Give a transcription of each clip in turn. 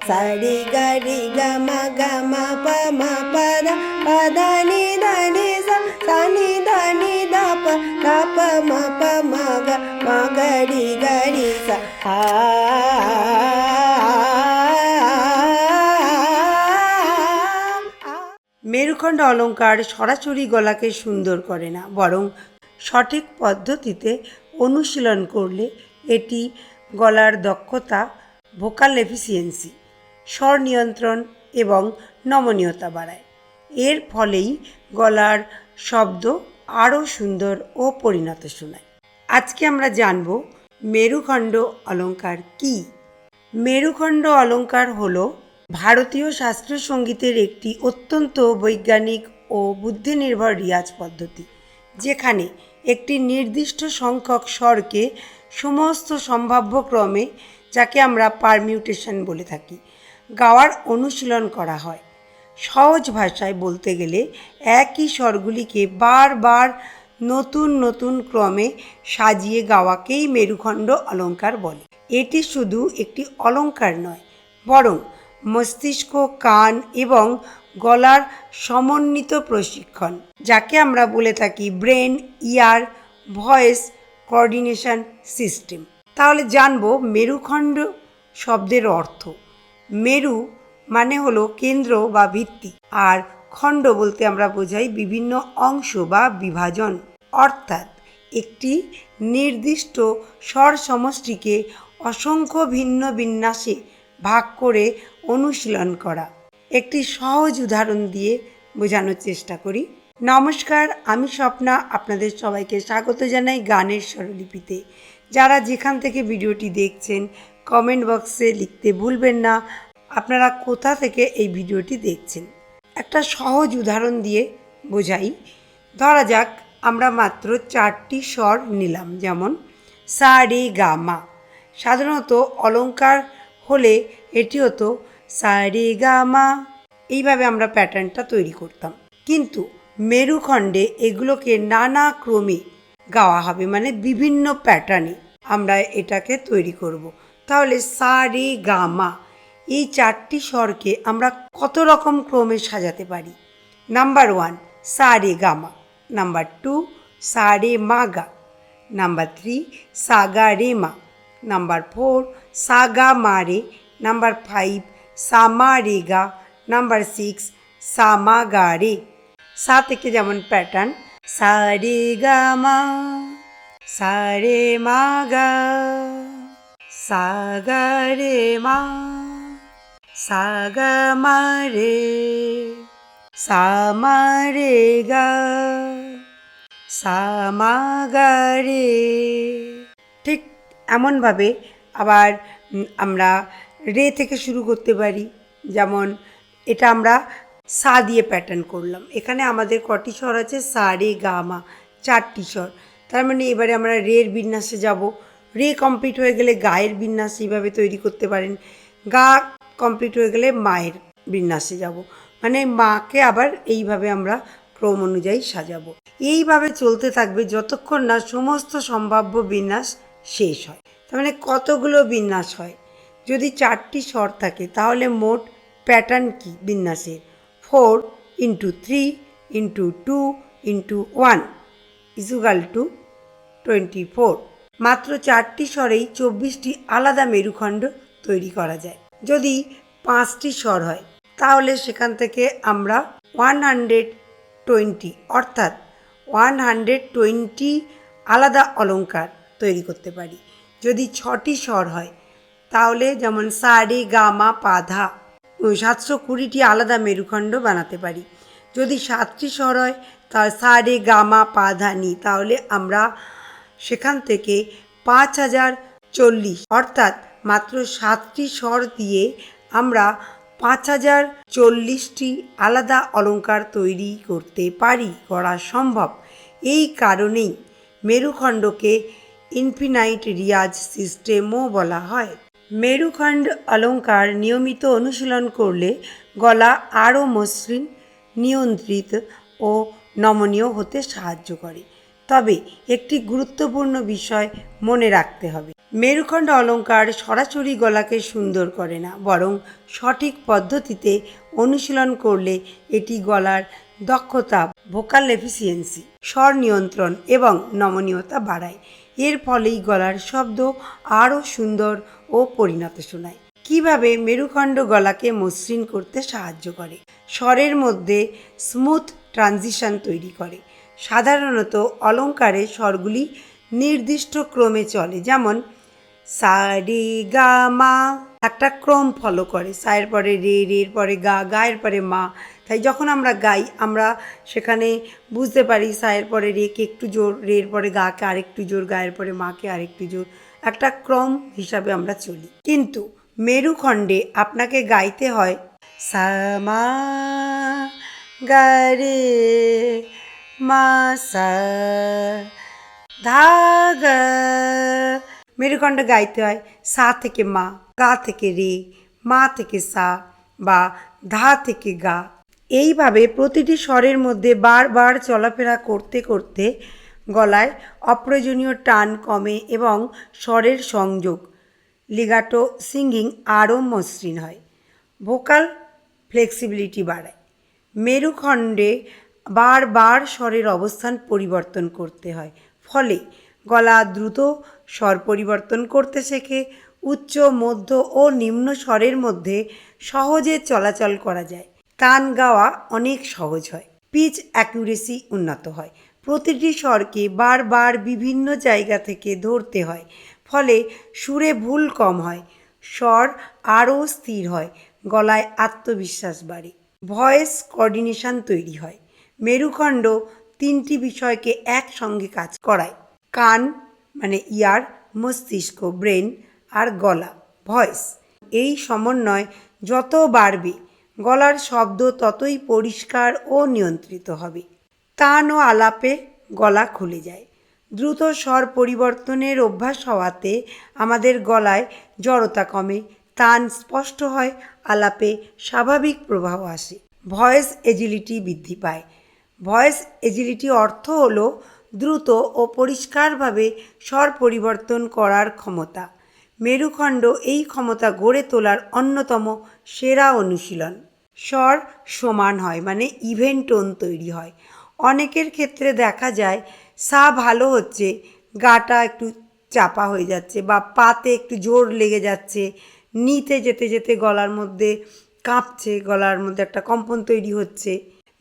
সারি গারি gamma gamma পামা পাদা পাদা নি ধানি সা সানি ধানি ধাপ ধাপ মা পামা গা মা গারি গারি সা মেরুখণ্ড অলঙ্কার সরাসরি গলাকে সুন্দর করে না, বরং সঠিক পদ্ধতিতে অনুশীলন করলে এটি গলার দক্ষতা, ভোকাল এফিসিয়েন্সি, স্বর নিয়ন্ত্রণ এবং নমনীয়তা বাড়ায়। এর ফলেই গলার শব্দ আরও সুন্দর ও পরিণত শোনায়। আজকে আমরা জানব মেরুখণ্ড অলঙ্কার কী। মেরুখণ্ড অলঙ্কার হল ভারতীয় শাস্ত্রীয় সঙ্গীতের একটি অত্যন্ত বৈজ্ঞানিক ও বুদ্ধিনির্ভর রিয়াজ পদ্ধতি, যেখানে একটি নির্দিষ্ট সংখ্যক স্বরকে সমস্ত সম্ভাব্য ক্রমে, যাকে আমরা পারমিউটেশন বলে থাকি, গাওয়ার অনুশীলন করা হয়। সহজ ভাষায় বলতে গেলে একই স্বরগুলিকে বারবার নতুন নতুন ক্রমে সাজিয়ে গাওয়াকেই মেরুখণ্ড অলঙ্কার বলে। এটি শুধু একটি অলঙ্কার নয়, বরং মস্তিষ্ক, কান এবং গলার সমন্বিত প্রশিক্ষণ, যাকে আমরা বলে থাকি ব্রেন ইয়ার ভয়েস কোঅর্ডিনেশন সিস্টেম। তাহলে জানবো মেরুখণ্ড শব্দের অর্থ। মেরু মানে হলো কেন্দ্র বা ভিত্তি, আর খণ্ড বলতে আমরা বোঝাই বিভিন্ন অংশ বা বিভাজন, অর্থাৎ একটি নির্দিষ্ট স্বর সমষ্টিকে অসংখ্য ভিন্ন বিন্যাসে ভাগ করে অনুশীলন করা। একটি সহজ উদাহরণ দিয়ে বোঝানোর চেষ্টা করি। নমস্কার, আমি স্বপ্না। আপনাদের সবাইকে স্বাগত জানাই গানের স্বরলিপিতে। যারা যেখান থেকে ভিডিওটি দেখছেন, কমেন্ট বক্সে লিখতে ভুলবেন না আপনারা কোথা থেকে এই ভিডিওটি দেখছেন। একটা সহজ উদাহরণ দিয়ে বোঝাই। ধরা যাক আমরা মাত্র 4টি স্বর নিলাম, যেমন সা রে গা মা। সাধারণত অলঙ্কার হলে এটি হতো সা রে গা মা, এইভাবে আমরা প্যাটার্নটা তৈরি করতাম। কিন্তু মেরুখণ্ডে এগুলোকে নানা ক্রমে গাওয়া হবে, মানে বিভিন্ন প্যাটার্নে আমরা এটাকে তৈরি করব। তাহলে সা রে গা মা, এই 4টি স্বরকে আমরা কত রকম ক্রমে সাজাতে পারি। নাম্বার 1 সা রে গা মা, নাম্বার 2 সা রে মা গা, নাম্বার 3 সা গা রে মা, নাম্বার 4 সা গা মা রে, নাম্বার 5 সা মা রে গা, নাম্বার 6 সা মা গা রে। সা থেকে যেমন প্যাটার্ন সা রে গা মা, সা রে মা গা, সা গা রে মা, সা গা মা রে, সা মা রে গা, সা মা গা রে। ঠিক এমনভাবে আবার আমরা রে থেকে শুরু করতে পারি। যেমন এটা আমরা সা দিয়ে প্যাটার্ন করলাম। এখানে আমাদের কটি স্বর আছে? সা রে গা মা, 4টি স্বর। তার মানে এবারে আমরা রের বিন্যাসে যাব। রে কমপ্লিট হয়ে গেলে গায়ের বিন্যাস এইভাবে তৈরি করতে পারেন। গা কমপ্লিট হয়ে গেলে মায়ের বিন্যাসে যাব, মানে মাকে আবার এইভাবে আমরা ক্রম অনুযায়ী সাজাবো। এইভাবে চলতে থাকবে যতক্ষণ না সমস্ত সম্ভাব্য বিন্যাস শেষ হয়। তার মানে কতগুলো বিন্যাস হয়? যদি 4টি স্বর থাকে তাহলে মোট প্যাটার্ন কি বিন্যাসের? 4 × 3 × 2 × 1 = 24। মাত্র 4টি স্বরেই 24টি আলাদা মেরুখণ্ড তৈরি করা যায়। যদি 5টি স্বর হয় তাহলে সেখান থেকে আমরা 120 অর্থাৎ 120 আলাদা অলঙ্কার তৈরি করতে পারি। যদি 6টি স্বর হয় তাহলে যেমন সা রে গা মা পা ধা, 720টি আলাদা মেরুখণ্ড বানাতে পারি। যদি 7টি স্বর হয় তাহলে সা রে গা মা পা ধা নি, তাহলে আমরা সেখান থেকে 5040 অর্থাৎ মাত্র 7টি স্বর দিয়ে আমরা 5040টি আলাদা অলঙ্কার তৈরি করতে পারি, করা সম্ভব। এই কারণেই মেরুখণ্ডকে ইনফিনাইট রিয়াজ সিস্টেমও বলা হয়। মেরুখণ্ড অলঙ্কার নিয়মিত অনুশীলন করলে গলা আরও মসৃণ, নিয়ন্ত্রিত ও নমনীয় হতে সাহায্য করে। তবে একটি গুরুত্বপূর্ণ বিষয় মনে রাখতে হবে, মেরুখণ্ড অলঙ্কার সরাসরি গলাকে সুন্দর করে না, বরং সঠিক পদ্ধতিতে অনুশীলন করলে এটি গলার দক্ষতা, ভোকাল এফিসিয়েন্সি, স্বর নিয়ন্ত্রণ এবং নমনীয়তা বাড়ায়। এর ফলেই গলার শব্দ আরও সুন্দর ও পরিণত শোনায়। কিভাবে মেরুখণ্ড গলাকে মসৃণ করতে সাহায্য করে? স্বরের মধ্যে স্মুথ ট্রানজিশন তৈরি করে। সাধারণত অলঙ্কারে স্বরগুলি নির্দিষ্ট ক্রমে চলে, যেমন সা রে গা মা একটা ক্রম ফলো করে। সায়ের পরে রে, রের পরে গা, গায়ের পরে মা। তাই যখন আমরা গাই আমরা সেখানে বুঝতে পারি সায়ের পরে রেকে একটু জোর, রের পরে গাকে আরেকটু জোর, গায়ের পরে মাকে আরেকটু জোর, একটা ক্রম হিসাবে আমরা চলি। কিন্তু মেরুখণ্ডে আপনাকে গাইতে হয় সা মা গা রে মা সা ধা গা। মেরুখণ্ডে গাইতে হয় সা থেকে মা, গা থেকে রে, মা থেকে সা বা ধা থেকে গা। এইভাবে প্রতিটি স্বরের মধ্যে বারবার চলাফেরা করতে করতে গলায় অপ্রয়োজনীয় টান কমে এবং স্বরের সংযোগ, লিগাটো সিঙ্গিং আরও মসৃণ হয়। ভোকাল ফ্লেক্সিবিলিটি বাড়ায়। মেরুখণ্ডে বারবার স্বরের অবস্থান পরিবর্তন করতে হয়, ফলে গলা দ্রুত স্বর পরিবর্তন করতে শেখে। উচ্চ, মধ্য ও নিম্ন স্বরের মধ্যে সহজে চলাচল করা যায়। টান গাওয়া অনেক সহজ হয়। পিচ অ্যাকুরেসি উন্নত হয়। প্রতিটি স্বরকে বারবার বিভিন্ন জায়গা থেকে ধরতে হয়, ফলে সুরে ভুল কম হয়, স্বর আরও স্থির হয়, গলায় আত্মবিশ্বাস বাড়ে, ভয়েস কোঅর্ডিনেশন তৈরি হয়। মেরুখণ্ড তিনটি বিষয়কে একসঙ্গে কাজ করায়: কান মানে ইয়ার, মস্তিষ্ক ব্রেন আর গলা ভয়েস। এই সমন্বয় যত বাড়বে গলার শব্দ ততই পরিষ্কার ও নিয়ন্ত্রিত হবে। টান ও আলাপে গলা খুলে যায়। দ্রুত স্বর পরিবর্তনের অভ্যাস হওয়াতে আমাদের গলায় জড়তা কমে, টান স্পষ্ট হয়, আলাপে স্বাভাবিক প্রবাহ আসে, ভয়েস এজিলিটি বৃদ্ধি পায়। ভয়েস এজিলিটি অর্থ হলো দ্রুত ও পরিষ্কারভাবে স্বর পরিবর্তন করার ক্ষমতা। মেরুখণ্ড এই ক্ষমতা গড়ে তোলার অন্যতম সেরা অনুশীলন। স্বর সমান হয় মানে ইভেন টোন তৈরি হয়। অনেকের ক্ষেত্রে দেখা যায় সা ভালো হচ্ছে, গাটা একটু চাপা হয়ে যাচ্ছে বা পাতে একটু জোর লেগে যাচ্ছে, নিতে যেতে যেতে গলার মধ্যে কাঁপছে, গলার মধ্যে একটা কম্পন তৈরি হচ্ছে।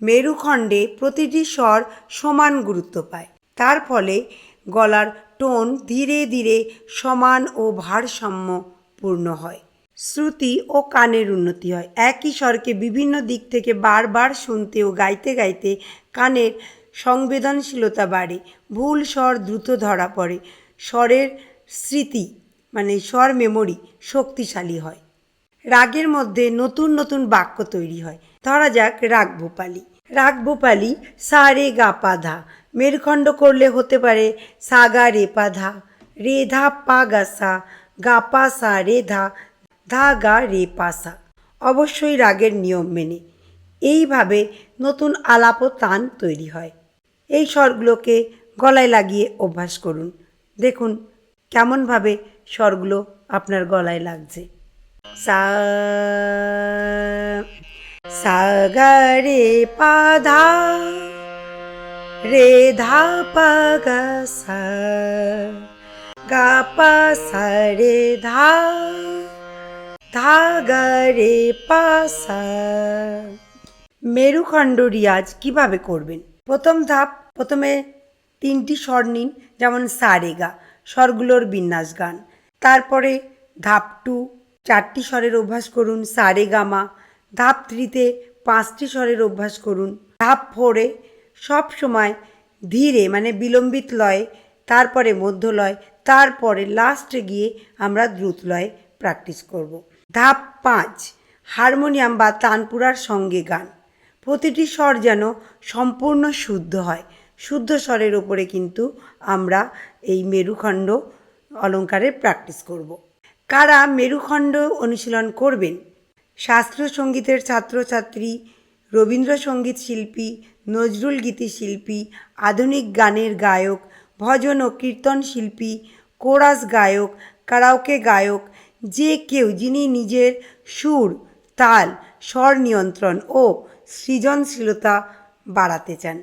মেরুখণ্ডে প্রতিটি স্বর সমান গুরুত্ব পায়। তার ফলে গলার টোন ধীরে ধীরে সমান ও ভারসাম্যপূর্ণ হয়। শ্রুতি ও কানের উন্নতি হয়। একই স্বরকে বিভিন্ন দিক থেকে বারবার শুনতে ও গাইতে গাইতে কানের সংবেদনশীলতা বাড়ে, ভুল স্বর দ্রুত ধরা পড়ে, স্বরের স্মৃতি মানে স্বর মেমোরি শক্তিশালী হয়। রাগের মধ্যে নতুন নতুন বাক্য তৈরি হয়। ধরা যাক রাগ ভূপালী। রাগ ভূপালী সা রে গা পা ধা। মেরুখণ্ড করলে হতে পারে সা গা রে পা ধা, রে ধা পা গা সা, গা পা সা রে ধা, ধা গা রে পা সা। অবশ্যই রাগের নিয়ম মেনে। এইভাবে নতুন আলাপ ও তান তৈরি হয়। এই স্বরগুলোকে গলায় লাগিয়ে অভ্যাস করুন, দেখুন কেমনভাবে স্বরগুলো আপনার গলায় লাগছে। সা সা গা রে পা ধা, রে ধা পা গা সা, গা পা সা রে ধা, ধা গা রে পা সা। মেরুখণ্ড রিয়াজ কিভাবে করবেন? প্রথম ধাপ, প্রথমে তিনটি স্বর নিন, যেমন সা রে গা, স্বরগুলোর বিন্যাস গান। তারপরে ধাপ 2 4টি স্বরের অভ্যাস করুন, সা রে গা মা। ধাপ 3তে 5টি স্বরের অভ্যাস করুন। ধাপ 4এ সব সময় ধীরে মানে বিলম্বিত লয়ে, তারপরে মধ্য লয়, তারপরে লাস্টে গিয়ে আমরা দ্রুত লয়ে প্র্যাকটিস করব। ধাপ 5 হারমোনিয়াম বা তানপুরার সঙ্গে গান। প্রতিটি স্বর যেন সম্পূর্ণ শুদ্ধ হয়। শুদ্ধ স্বরের ওপরে কিন্তু আমরা এই মেরুখণ্ড অলঙ্কারের প্র্যাকটিস করব। কারা মেরুখণ্ড অনুশীলন করবেন? শাস্ত্রীয় সঙ্গীতের ছাত্রছাত্রী, রবীন্দ্রসঙ্গীত শিল্পী, নজরুল গীতি শিল্পী, আধুনিক গানের গায়ক, ভজন ও কীর্তন শিল্পী, কোরাস গায়ক, কারাওকে গায়ক যে কেউ যিনি নিজের সুর, তাল, স্বর নিয়ন্ত্রণ ও সৃজনশীলতা বাড়াতে চান।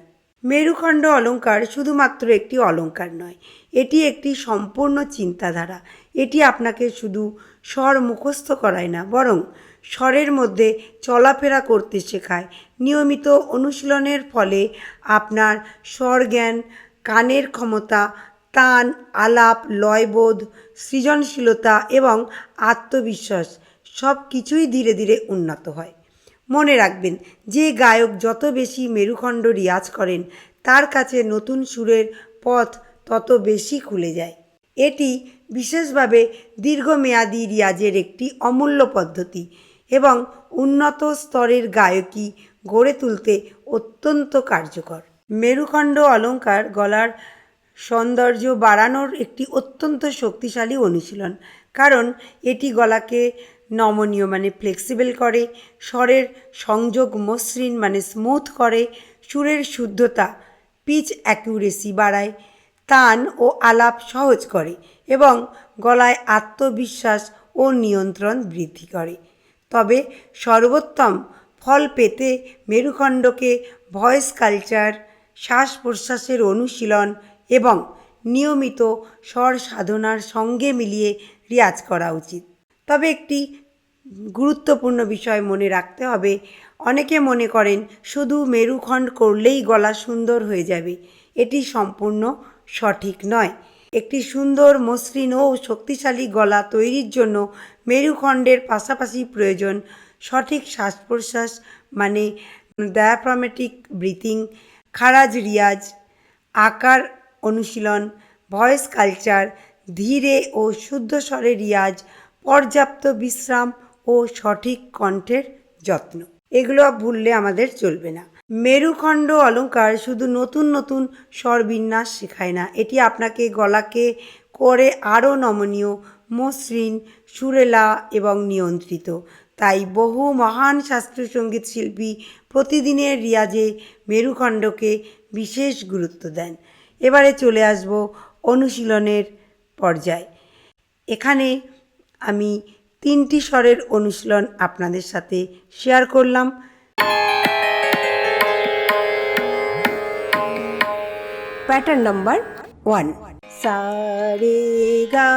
মেরুখণ্ড অলঙ্কার শুধুমাত্র একটি অলঙ্কার নয়, এটি একটি সম্পূর্ণ চিন্তাধারা। এটি আপনাকে শুধু স্বর মুখস্থ করায় না, বরং স্বরের মধ্যে চলাফেরা করতে শেখায়। নিয়মিত অনুশীলনের ফলে আপনার স্বরজ্ঞান, কানের ক্ষমতা, তান, আলাপ, লয়বোধ, সৃজনশীলতা এবং আত্মবিশ্বাস সব কিছুই ধীরে ধীরে উন্নত হয়। মনে রাখবেন, যে গায়ক যত বেশি মেরুখণ্ড রিয়াজ করেন, তার কাছে নতুন সুরের পথ তত বেশি খুলে যায়। এটি বিশেষভাবে দীর্ঘমেয়াদী রিয়াজের একটি অমূল্য পদ্ধতি এবং উন্নত স্তরের গায়কী গড়ে তুলতে অত্যন্ত কার্যকর। মেরুখণ্ড অলঙ্কার গলার সৌন্দর্য বাড়ানোর একটি অত্যন্ত শক্তিশালী অনুশীলন, কারণ এটি গলাকে নমনীয় ফ্লেক্সিবল করে, স্বরের সংযোগ মসৃণ স্মুথ করে, সুরের শুদ্ধতা পিচ অ্যাকুরেসি বাড়ায়, তান ও আলাপ সহজ করে এবং গলায় আত্মবিশ্বাস ও নিয়ন্ত্রণ বৃদ্ধি করে। তবে সর্বোত্তম ফল পেতে মেরুখণ্ডকে ভয়েস কালচার, শ্বাস প্রশ্বাসের অনুশীলন এবং নিয়মিত স্বর সাধনার সঙ্গে মিলিয়ে রিয়াজ করা উচিত। তবে একটি গুরুত্বপূর্ণ বিষয় মনে রাখতে হবে, অনেকে মনে করেন শুধু মেরুখণ্ড করলেই গলা সুন্দর হয়ে যাবে। এটি সম্পূর্ণ সঠিক নয়। একটি সুন্দর, মসৃণ ও শক্তিশালী গলা তৈরির জন্য মেরুখণ্ডের পাশাপাশি প্রয়োজন সঠিক শ্বাস প্রশ্বাস ডায়াফ্রামেটিক ব্রিথিং, খারাজ রিয়াজ, আকার অনুশীলন, ভয়েস কালচার, ধীরে ও শুদ্ধ স্বরে রিয়াজ, পর্যাপ্ত বিশ্রাম ও সঠিক কণ্ঠের যত্ন। এগুলো ভুললে আমাদের চলবে না। মেরুখণ্ড অলঙ্কার শুধু নতুন নতুন স্বরবিন্যাস শেখায় না, এটি আপনাকে গলাকে করে আরও নমনীয়, মসৃণ, সুরেলা এবং নিয়ন্ত্রিত। তাই বহু মহান শাস্ত্রীয় সঙ্গীত শিল্পী প্রতিদিনের রিয়াজে মেরুখণ্ডকে বিশেষ গুরুত্ব দেন। এবারে চলে আসব অনুশীলনের পর্যায়ে। এখানে আমি 3টি স্বরের অনুশীলন আপনাদের সাথে শেয়ার করলাম। প্যাটার্ন নাম্বার 1, সা রে গা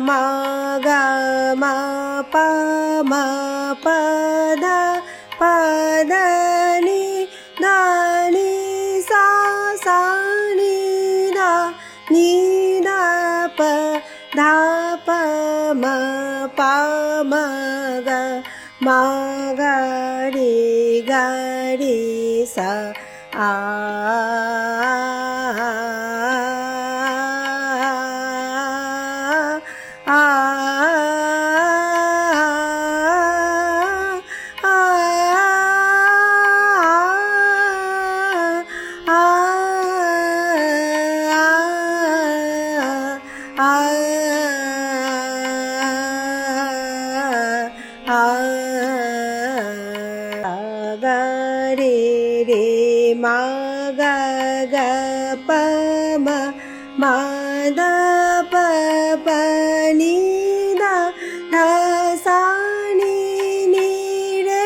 মা পা দা নি সা নি দা পা ধা পা মা গা রে সা আ মা গা পা মা দা পা নি দা সা নি রে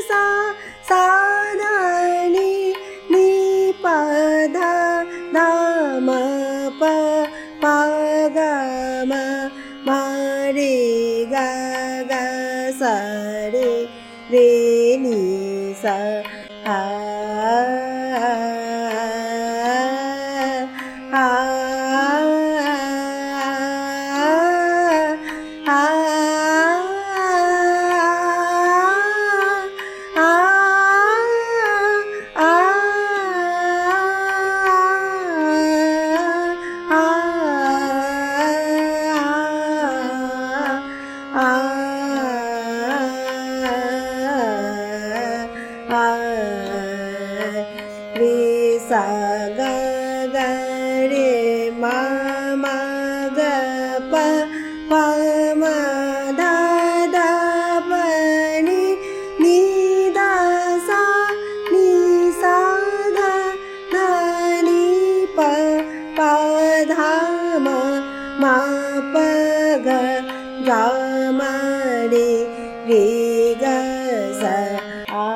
সা দা নি পা ধা পা গা মা রে গা সা রে নি সা আ রে গা সা আ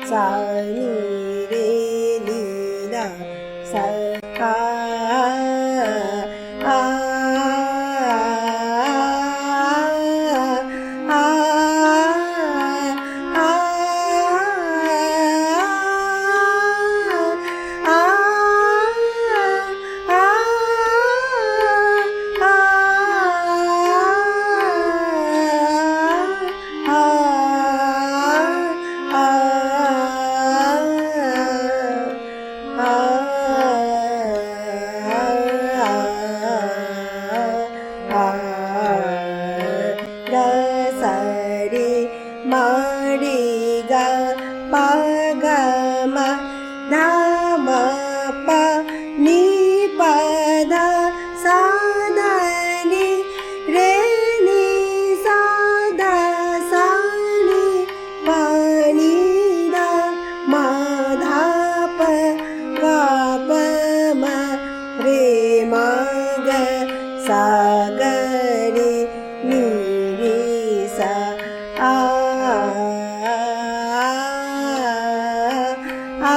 sa ni re ni da sa a a सागरे नीरे सा आ आ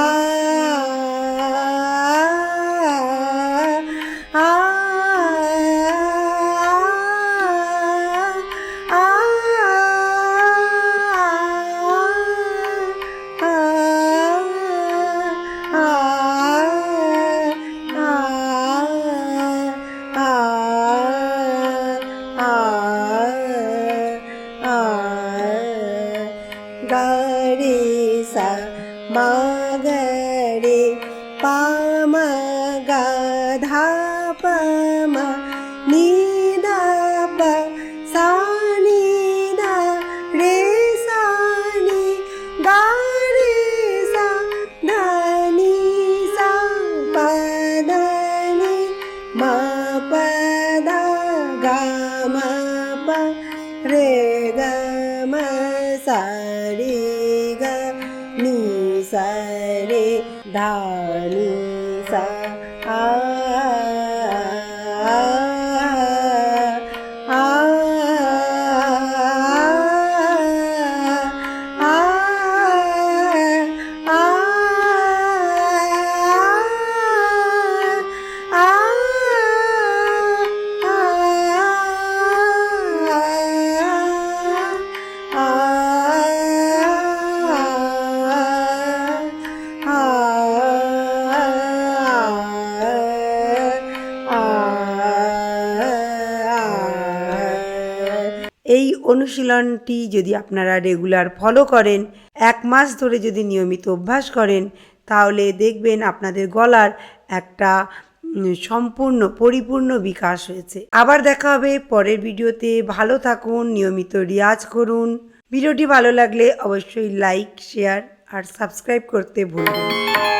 आ गरे सा मा गरे पा मा गा धा प मा नी दा प सा नी दा रे सा नी गा रे सा धा नी सा प ध नी मा प धा गा मा प रे ग म सा रे ग नी सा रे धा नी सा आ এই অনুশীলনটি যদি আপনারা রেগুলার ফলো করেন, 1 মাস ধরে যদি নিয়মিত অভ্যাস করেন, তাহলে দেখবেন আপনাদের গলার একটা সম্পূর্ণ পরিপূর্ণ বিকাশ হয়েছে। আবার দেখা হবে পরের ভিডিওতে। ভালো থাকুন, নিয়মিত রিয়াজ করুন। ভিডিওটি ভালো লাগলে অবশ্যই লাইক, শেয়ার আর সাবস্ক্রাইব করতে ভুলবেন না।